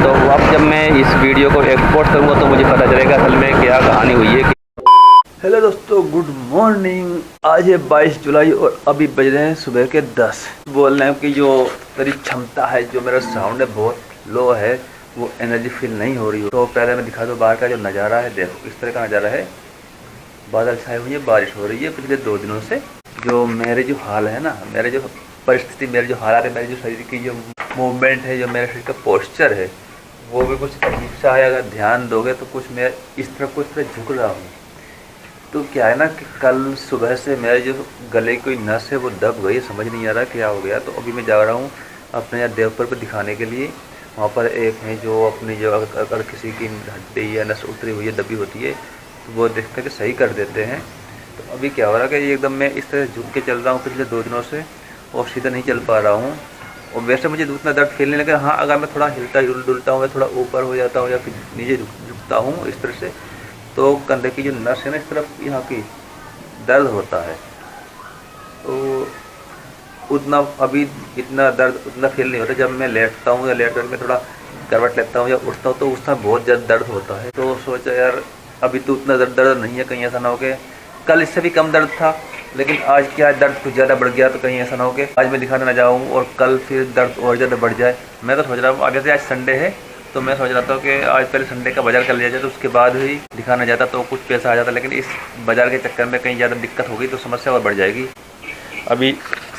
तो अब जब मैं इस वीडियो को एक्सपोर्ट करूँगा तो मुझे पता चलेगा असल में क्या कहानी हुई है। हेलो दोस्तों, गुड मॉर्निंग। आज है 22 जुलाई और अभी बज रहे हैं सुबह के 10। बोल रहे हैं कि जो मेरी क्षमता है, जो मेरा साउंड है बहुत लो है, वो एनर्जी फील नहीं हो रही हो। तो पहले मैं दिखा दूँ बाहर का जो नज़ारा है। देखो इस तरह का नज़ारा है, बादल छाए हुए हैं, बारिश हो रही है पिछले 2 दिनों से। जो मेरे जो हाल है ना, मेरे जो परिस्थिति, मेरे जो हालात है, मेरे जो शरीर की जो मूवमेंट है, जो मेरे शरीर का पोस्चर है, वो भी कुछ अजीब सा है। अगर ध्यान दोगे तो कुछ मैं इस तरह झुक रहा हूँ। तो क्या है ना कि कल सुबह से मेरे जो गले की कोई नस है वो दब गई, समझ नहीं आ रहा क्या हो गया। तो अभी मैं जा रहा हूँ अपने यहाँ देवपुर पर दिखाने के लिए। वहाँ पर एक है जो अपनी जो अगर किसी की हड्डी या नस उतरी हुई है, दबी होती है, तो वो देख कर के सही कर देते हैं। तो अभी क्या हो रहा है कि एकदम मैं इस तरह झुक के चल रहा हूँ पिछले 2 दिनों से, और सीधा नहीं चल पा रहा हूँ। और वैसे मुझे उतना दर्द फील नहीं लगा। हाँ, अगर मैं थोड़ा हिलता डुलता हूँ या थोड़ा ऊपर हो जाता हूँ या फिर नीचे झुकता हूँ इस तरह से, तो कंधे की जो नस है ना, इस तरफ यहाँ की दर्द होता है। तो उतना अभी इतना दर्द उतना फील नहीं होता। जब मैं लेटता हूँ या लेट कर मैं थोड़ा करवट लेता हूँ या उठता हूँ तो उस समय बहुत ज़्यादा दर्द होता है। तो सोचा यार अभी तो उतना दर्द नहीं है, कहीं ऐसा ना हो के कल इससे भी कम दर्द था, लेकिन आज क्या दर्द कुछ ज़्यादा बढ़ गया। तो कहीं ऐसा ना हो कि आज मैं दिखाने ना जाऊँ और कल फिर दर्द और ज़्यादा बढ़ जाए। मैं तो सोच रहा हूँ आगे से, आज संडे है तो मैं सोच रहा था कि आज पहले संडे का बाज़ार कर लिया जाए, तो उसके बाद ही दिखाना जाता तो कुछ पैसा आ जाता। लेकिन इस बाज़ार के चक्कर में कहीं ज़्यादा दिक्कत होगी तो समस्या और बढ़ जाएगी। अभी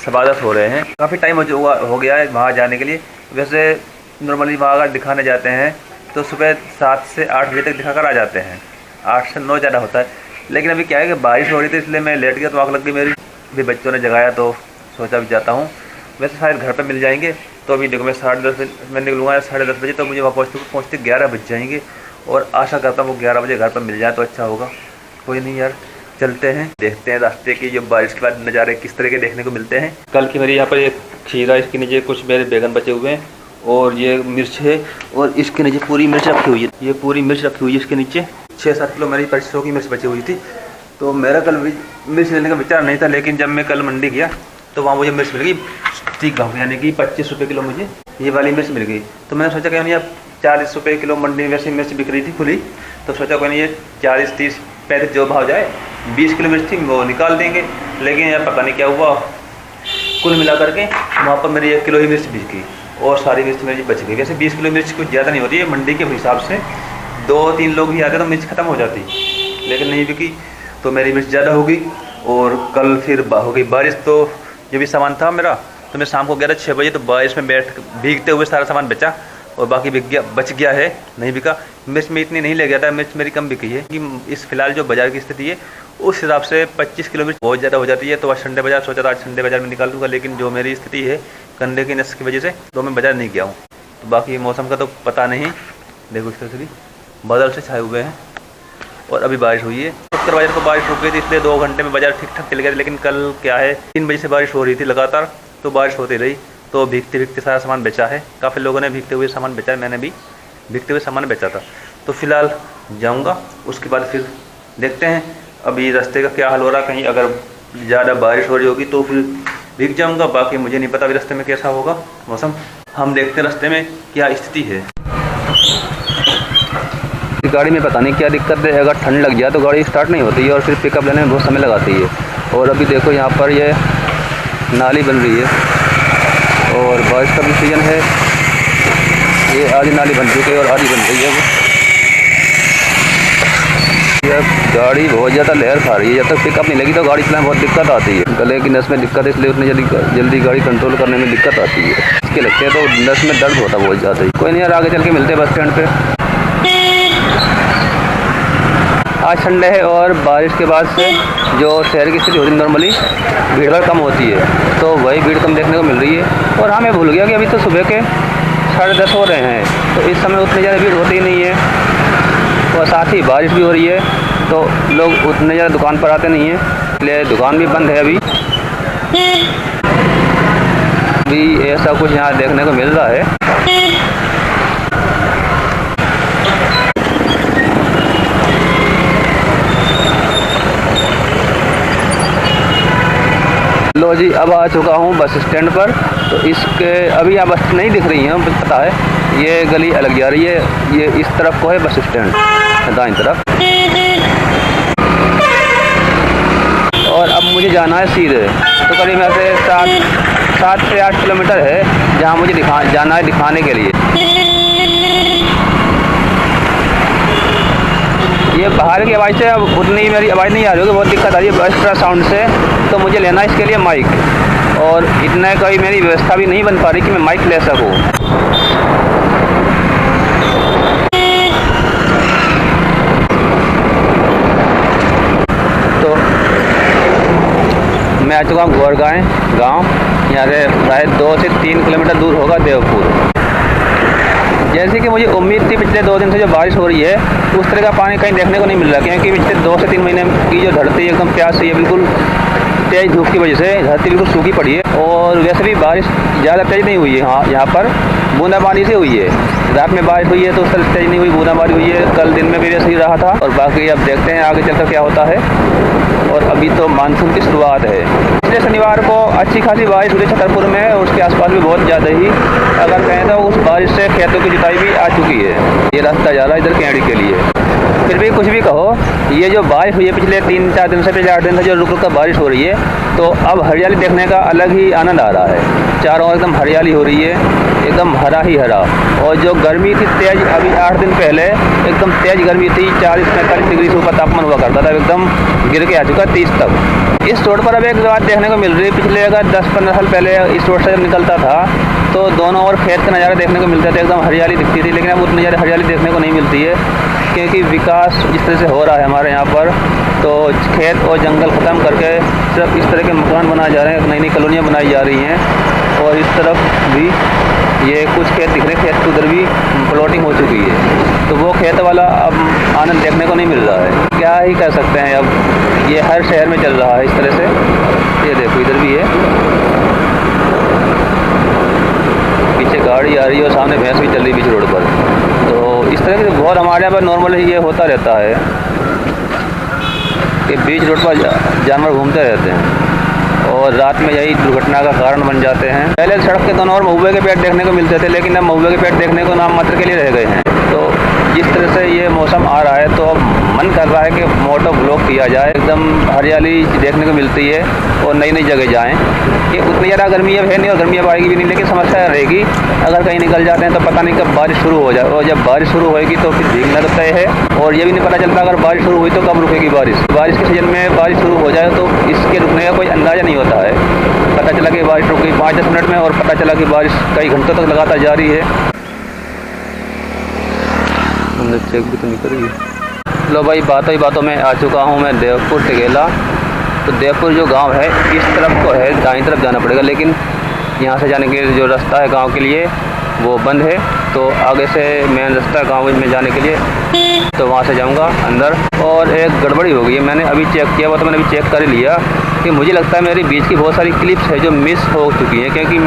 7:10 हो रहे हैं, काफ़ी टाइम हो गया है वहाँ जाने के लिए। वैसे नॉर्मली वहाँ अगर दिखाने जाते हैं तो सुबह 7 से 8 बजे तक दिखा कर आ जाते हैं, 8 से 9 ज़्यादा होता है। लेकिन अभी क्या है कि बारिश हो रही थी इसलिए मैं लेट गया, तो आँख लग गई मेरी। अभी बच्चों ने जगाया तो सोचा भी जाता हूँ। वैसे शायद घर पे मिल जाएंगे। तो अभी देखो मैं 10:30 मैं निकलूँगा 10:30 बजे, तो मुझे वहाँ पहुँचते 11 बज जाएंगे। और आशा करता हूँ वो 11 बजे घर पर मिल जाए तो अच्छा होगा। कोई नहीं यार, चलते हैं, देखते हैं रास्ते की जो बारिश के बाद नज़ारे किस तरह के देखने को मिलते हैं। कल की मेरी यहाँ पर एक खीरा, इसके नीचे कुछ मेरे बैगन बचे हुए हैं, और ये मिर्च है, और इसके नीचे पूरी मिर्च रखी हुई है। ये पूरी मिर्च रखी हुई है, इसके नीचे 6-7 किलो मेरी परिसरों की मिर्च बची हुई थी। तो मेरा कल मिर्च लेने का विचार नहीं था, लेकिन जब मैं कल मंडी गया तो वहाँ मुझे मिर्च मिल गई ठीक भाव, यानी कि 25 रुपये किलो मुझे ये वाली मिर्च मिल गई। तो मैंने सोचा कि यानी अब 40 रुपये किलो मंडी में वैसे मिर्च बिक रही थी खुली, तो सोचा कोई नहीं ये 40, 30, 35 जो भाव जाए, 20 किलो मिर्च थी वो निकाल देंगे। लेकिन यार पता नहीं क्या हुआ, कुल मिला करके वहाँ पर मेरी 1 किलो ही मिर्च बिक गई और सारी मिर्च मेरी बच गई। वैसे 20 किलो मिर्च कुछ ज़्यादा नहीं होती है मंडी के हिसाब से, 2-3 लोग ही आते तो मिर्च ख़त्म हो जाती, लेकिन नहीं बिकी तो मेरी मिर्च ज़्यादा हो गई। और कल फिर हो गई बारिश, तो जो भी सामान था मेरा, तो मैं शाम को गया था 6 बजे, तो बारिश में भीगते हुए सारा सामान बेचा और बाकी बच गया है, नहीं बिका। मिर्च में इतनी नहीं ले गया था, मिर्च मेरी कम बिकी है कि इस फिलहाल जो बाज़ार की स्थिति है उस हिसाब से 25 किलो मिर्च बहुत ज़्यादा हो जाती है। तो आज संडे बाज़ार सोचा था आज संडे बाज़ार में निकाल दूँगा, लेकिन जो मेरी स्थिति है कंधे की नस की वजह से तो मैं बाज़ार नहीं गया हूँ। तो बाकी मौसम का तो पता नहीं, देखो इस तरह से बादल से छाए हुए हैं और अभी बारिश हुई है। उत्तर बाज़ार को बारिश रुक गई थी, इसलिए 2 घंटे में बाज़ार ठीक ठाक चल गया। लेकिन कल क्या है 3 बजे से बारिश हो रही थी लगातार, तो बारिश होती रही, तो भीगते भीगते सारा सामान बेचा है। काफ़ी लोगों ने भीगते हुए सामान बेचा है, मैंने भी भीगते हुए सामान बेचा था। तो फिलहाल जाऊंगा, उसके बाद फिर देखते हैं अभी रास्ते का क्या हाल हो रहा है। कहीं अगर ज़्यादा बारिश हो रही होगी तो फिर भीग जाऊंगा, बाकी मुझे नहीं पता अभी रास्ते में कैसा होगा मौसम। हम देखते हैं रास्ते में क्या स्थिति है। गाड़ी में पता नहीं क्या दिक्कत है, अगर ठंड लग जाए तो गाड़ी स्टार्ट नहीं होती है और फिर पिकअप लेने में बहुत समय लगाती है। और अभी देखो यहाँ पर ये नाली बन रही है और बारिश का भी सीज़न है। ये आधी नाली बन चुकी है और आधी बन रही है। यह गाड़ी बहुत ज़्यादा लहर खा रही है, जब तक पिकअप नहीं लगी तो गाड़ी चलाने में बहुत दिक्कत आती है। गले की नस में दिक्कत है, इसलिए उतनी जल्दी गाड़ी कंट्रोल करने में दिक्कत आती है। इसके लगते हैं तो नस में दर्द होता बहुत ज़्यादा ही। कोई नहीं यार, आगे चल के मिलते हैं बस स्टैंड पे। आज संडे है और बारिश के बाद से जो शहर की स्थिति होती है नॉर्मली भीड़ भाड़ कम होती है, तो वही भीड़ कम देखने को मिल रही है। और हाँ, मैं भूल गया कि अभी तो सुबह के 10:30 हो रहे हैं, तो इस समय उतनी ज़्यादा भीड़ होती ही नहीं है। और साथ ही बारिश भी हो रही है तो लोग उतने ज़्यादा दुकान पर आते नहीं हैं, इसलिए दुकान भी बंद है अभी ऐसा कुछ यहाँ देखने को मिल रहा है। लो जी, अब आ चुका हूँ बस स्टैंड पर तो इसके अभी आप बस नहीं दिख रही हैं, मुझे पता है। ये गली अलग जा रही है, ये इस तरफ को है बस स्टैंड दाईं तरफ, और अब मुझे जाना है सीधे। तो करीब ऐसे 7 से 8 किलोमीटर है जहाँ मुझे जाना है दिखाने के लिए। ये बाहर की आवाज़ से अब उतनी मेरी आवाज़ नहीं आ रही होगी, बहुत दिक्कत आ रही है एक्स्ट्रा साउंड से। तो मुझे लेना है इसके लिए माइक, और इतना कोई मेरी व्यवस्था भी नहीं बन पा रही कि मैं माइक ले सकूँ। तो मैं आ चुका हूँ गोरगांव गाँव। यहाँ से शायद 2 से 3 किलोमीटर दूर होगा देवपुर। जैसे कि मुझे उम्मीद थी, पिछले 2 दिन से जो बारिश हो रही है उस तरह का पानी कहीं देखने को नहीं मिल रहा, क्योंकि पिछले 2 से 3 महीने की जो धरती एकदम प्यास से है, बिल्कुल तेज़ धूप की वजह से धरती बिल्कुल सूखी पड़ी है। और वैसे भी बारिश ज़्यादा तेज़ नहीं हुई है, हाँ यहाँ पर बूंदाबांदी से हुई है। रात में बारिश हुई है तो उस तरह तेज़ नहीं हुई, बूंदाबांदी हुई है। कल दिन में भी वैसे ही रहा था, और बाकी अब देखते हैं आगे चलकर क्या होता है। और अभी तो मानसून की शुरुआत है। पिछले शनिवार को अच्छी खासी बारिश हुई छतरपुर में, और उसके आसपास भी बहुत ज़्यादा ही, अगर कहें तो उस बारिश से खेतों की जुताई भी आ चुकी है। ये रास्ता जा रहा है इधर कैंडी के लिए। फिर भी कुछ भी कहो, ये जो बारिश हुई है पिछले 3-4 दिन से, पिछले 8 दिन से जो रुक रुक कर बारिश हो रही है, तो अब हरियाली देखने का अलग ही आनंद आ रहा है। चारों ओर एकदम हरियाली हो रही है, एकदम हरा ही हरा। और जो गर्मी थी तेज़, अभी 8 दिन पहले एकदम तेज़ गर्मी थी, 40-45 डिग्री से ऊपर तापमान हुआ करता था, एकदम गिर के आ चुका 30 तक। इस रोड पर अब एक बात देखने को मिल रही है, पिछले अगर 10-15 साल पहले इस रोड से जब निकलता था तो दोनों ओर खेत के नज़ारे देखने को मिलते थे, एकदम हरियाली दिखती थी। लेकिन अब उतनी ज़्यादा हरियाली देखने को नहीं मिलती है, क्योंकि विकास जिस तरह से हो रहा है हमारे यहाँ पर, तो खेत और जंगल ख़त्म करके सिर्फ इस तरह के मकान बनाए जा रहे हैं, नई नई कॉलोनियाँ बनाई जा रही हैं। और इस तरफ भी ये कुछ खेत दिख रहे हैं, खेत के उधर भी प्लॉटिंग हो चुकी है, तो वो खेत वाला अब आनंद देखने को नहीं मिल रहा है। क्या ही कर सकते हैं, अब ये हर शहर में चल रहा है इस तरह से। ये देखो इधर भी है, पीछे गाड़ी आ रही है और सामने भैंस भी चल रही है बीच रोड पर। तो इस तरह के बहुत हमारे यहाँ पर नॉर्मल ये होता रहता है कि बीच रोड पर जानवर घूमते रहते हैं, और रात में यही दुर्घटना का कारण बन जाते हैं। पहले सड़क के दोनों ओर महुए के पेड़ देखने को मिलते थे, लेकिन अब महुए के पेड़ देखने को नाम मात्र के लिए रह गए हैं। तो जिस तरह से ये मौसम आ रहा है, तो अब मन कर रहा है कि मोटो ब्लॉग किया जाए, एकदम हरियाली देखने को मिलती है और नई नई जगह जाएं। कि उतनी ज़्यादा गर्मी अब है नहीं, और गर्मी अब आएगी भी नहीं, लेकिन समस्या रहेगी अगर कहीं निकल जाते हैं तो पता नहीं कब बारिश शुरू हो जाए, और जब बारिश शुरू होएगी तो फिर भीगना तो तय है, और ये भी नहीं पता चलता अगर बारिश शुरू हुई तो कब रुकेगी बारिश। बारिश के सीजन में बारिश शुरू हो जाए तो इसके रुकने का कोई अंदाज़ा नहीं होता है। पता चला कि बारिश रुक गई 5-10 मिनट में, और पता चला कि बारिश कई घंटों तक लगातार जारी है। हमने चेक भी तो नहीं करी। लो भाई, बातों में आ चुका हूँ मैं देवपुर टिकेला। तो देवपुर जो गांव है इस तरफ को है, दाईं तरफ जाना पड़ेगा, लेकिन यहाँ से जाने के जो रास्ता है गांव के लिए वो बंद है। तो आगे से मेन रास्ता गांव में जाने के लिए, तो वहाँ से जाऊँगा अंदर। और एक गड़बड़ी हो गई है, मैंने अभी चेक किया, वो तो मैंने अभी चेक कर लिया कि मुझे लगता है मेरी बीच की बहुत सारी क्लिप्स है जो मिस हो चुकी हैं, क्योंकि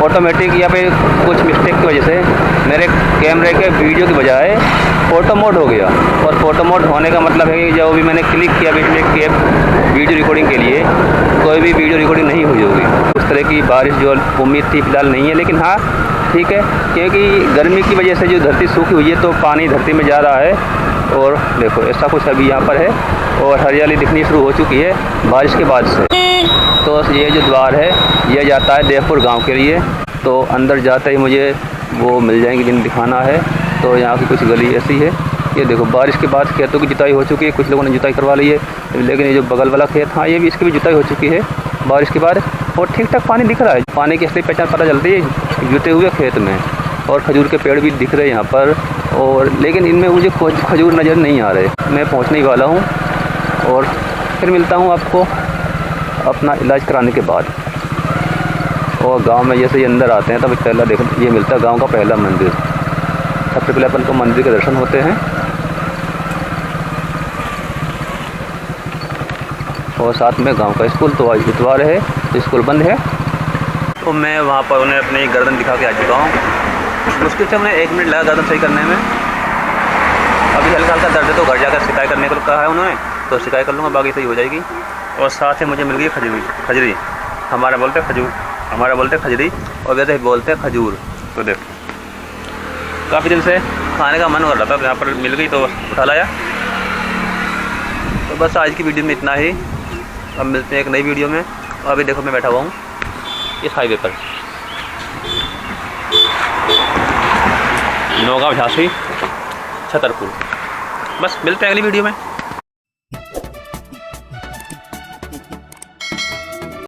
ऑटोमेटिक या फिर कुछ मिस्टेक की वजह से मेरे कैमरे के वीडियो की बजाय फ़ोटो मोड हो गया। और फ़ोटो मोड होने का मतलब है कि जो भी मैंने क्लिक किया बीच में वीडियो रिकॉर्डिंग के लिए, कोई भी वीडियो रिकॉर्डिंग नहीं हुई होगी। उस तरह की बारिश जो उम्मीद थी फिलहाल नहीं है, लेकिन हाँ ठीक है, क्योंकि गर्मी की वजह से जो धरती सूखी हुई है तो पानी धरती में जा रहा है। और देखो ऐसा कुछ अभी यहाँ पर है, और हरियाली दिखनी शुरू हो चुकी है बारिश के बाद से। तो ये जो द्वार है ये जाता है देवपुर गांव के लिए। तो अंदर जाते ही मुझे वो मिल जाएंगे जिन्हें दिखाना है। तो यहाँ की कुछ गली ऐसी है, ये देखो बारिश के बाद खेतों की जुताई हो चुकी है, कुछ लोगों ने जुताई करवा ली है, लेकिन ये जो बगल वाला खेत, हाँ ये भी, इसकी भी जुताई हो चुकी है बारिश के बाद, और ठीक ठाक पानी दिख रहा है। पानी की असली पहचान पता चलती है जुते हुए खेत में। और खजूर के पेड़ भी दिख रहे हैं यहाँ पर, और लेकिन इनमें मुझे खजूर नज़र नहीं आ रहे। मैं पहुँचने वाला हूँ, और फिर मिलता हूँ आपको अपना इलाज कराने के बाद। और गांव में जैसे ये अंदर आते हैं तब पहला देख ये मिलता है गांव का पहला मंदिर। सबसे पहले अपन को मंदिर के दर्शन होते हैं, और साथ में गांव का स्कूल। तो आज इतवार है, स्कूल बंद है। तो मैं वहाँ पर उन्हें अपनी गर्दन दिखा के आ चुका हूँ। मुश्किल से उन्हें 1 मिनट लगा गर्दन सही करने में। अभी हल्का हल्का दर्द है, तो घर जाकर शिकायत करने को कहा है उन्होंने, तो शिकायत कर लूँगा, बाकी सही हो जाएगी। और साथ ही मुझे मिल गई खजूरी, हमारे बोलते हैं खजूर, हमारा बोलते हैं खजरी और वैसे बोलते हैं खजूर। तो देख काफ़ी दिन से खाने का मन हो रहा था, तो यहाँ पर मिल गई तो उठा लाया। तो बस आज की वीडियो में इतना ही, अब मिलते हैं एक नई वीडियो में। अभी देखो मैं बैठा हुआ हूँ इस हाईवे पर, नौगांव झांसी छतरपुर। बस मिलते हैं अगली वीडियो में।